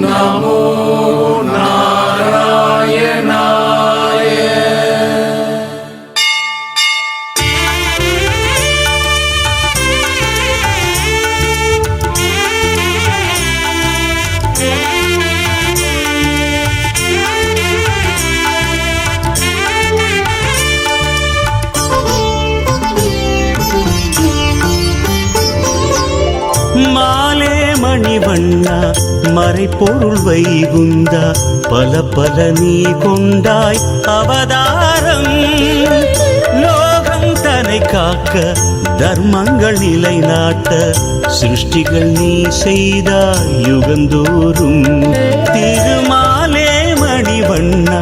நமோ நாராயணாய. மாலே மணிவண்ணா மறைப்பொருள் வைகுந்தா பல பல நீ கொண்டாய் அவதாரம். லோகம் தன்னை காக்க தர்மங்கள் நிலைநாட்ட சிருஷ்டிகள் நீ செய்தாய் யுகந்தோறும். திருமாலே மணிவண்ணா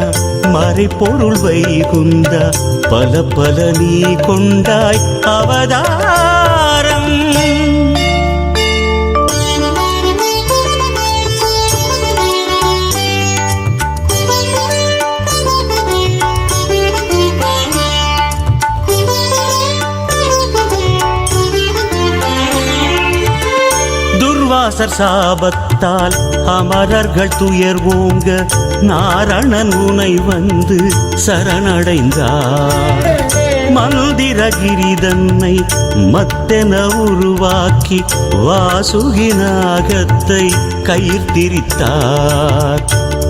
மறைப்பொருள் வைகுந்தா பல பல நீ கொண்டாய் அவதாரம். துர்வாசர் சாபத்தால் அமரர்கள் துயர் ஓங்க நாரணன் உனை வந்து சரணடைந்தார். மந்திரகிரிதன்னை மத்தென உருவாக்கி வாசுகி நாகத்தை கயிர்த்திரித்தார்.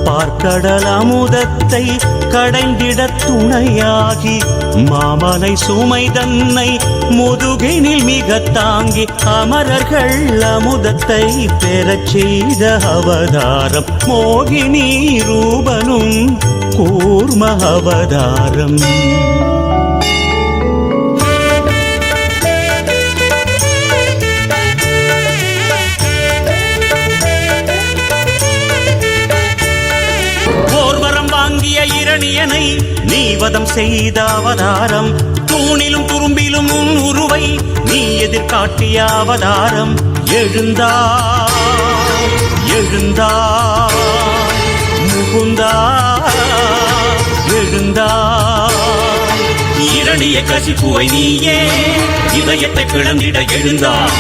பார்க்கடல் அமுதத்தை கடைந்திட துணையாகி மாமலை சுமை தன்னை முதுகினில் மிக தாங்கி அமரர்கள் அமுதத்தை பெறச் செய்த அவதாரம். மோகினி ரூபனும் கூர்ம அவதாரம். இரணியனை நீ வதம் செய்த அவதாரம். தூணிலும் துரும்பிலும் உன் உருவை நீ எதிர்காட்டிய அவதாரம். எழுந்தாய் எழுந்தாய் முகுந்தா எழுந்தாய். இரணிய கசிப்புவை நீயே இதயத்தை பிளந்திட எழுந்தாய்.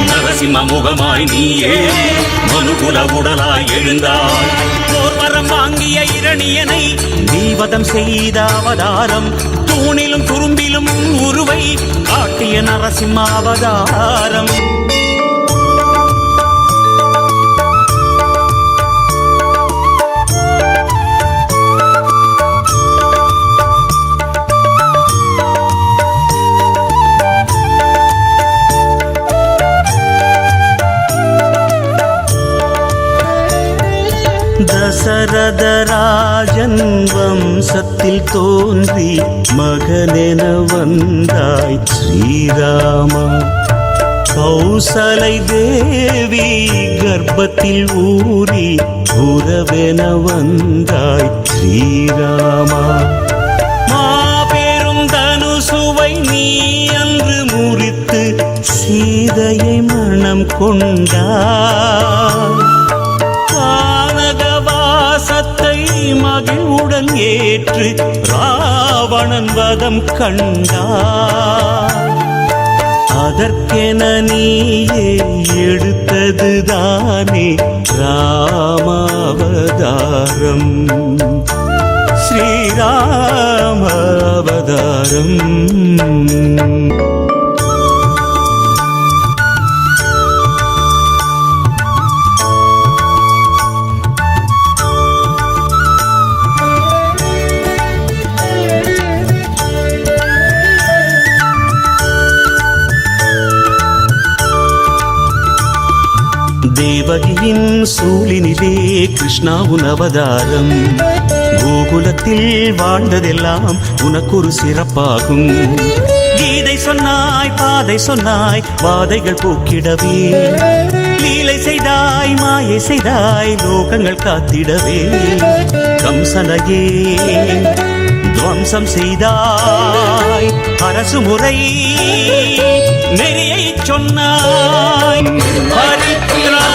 நரசிம்ம முகமாய் நீயே மனுகுல உடலாய் எழுந்தாய். போர்வரம் வாங்கிய இரணியனை நீ வதம் செய்த அவதாரம். தூணிலும் துரும்பிலும் உருவை காட்டிய நரசிம்ம அவதாரம். தசரதராஜன் வம்சத்தில் தோன்றி மகனென வந்தாய் ஸ்ரீராமா. கௌசலை தேவி கர்ப்பத்தில் ஊறி உறவென வந்தாய் ஸ்ரீராமா. மாபெரும் தனுசுவை நீ அன்று முறித்து சீதையை மணம் கொண்டாய். சத்தை மகிழ்வுடன் ஏற்று ராவணன் வதம் கண்டார். அதற்கென நீயே எடுத்ததுதானே ராமாவதாரம். ஸ்ரீராமாவதாரம். தேவகியின் சூழினிலே கிருஷ்ணாவுன் அவதாரம். கோகுலத்தில் வாழ்ந்ததெல்லாம் உனக்கொரு சிறப்பாகும். கீதை சொன்னாய் பாதை சொன்னாய் வாதைகள் போக்கிடவே. லீலை செய்தாய் மாயை செய்தாய் லோகங்கள் காத்திடவே. கம்சனையே துவம்சம் செய்தாய். அரசு முறை நெறியை சொன்னாய். ஹரித்ரா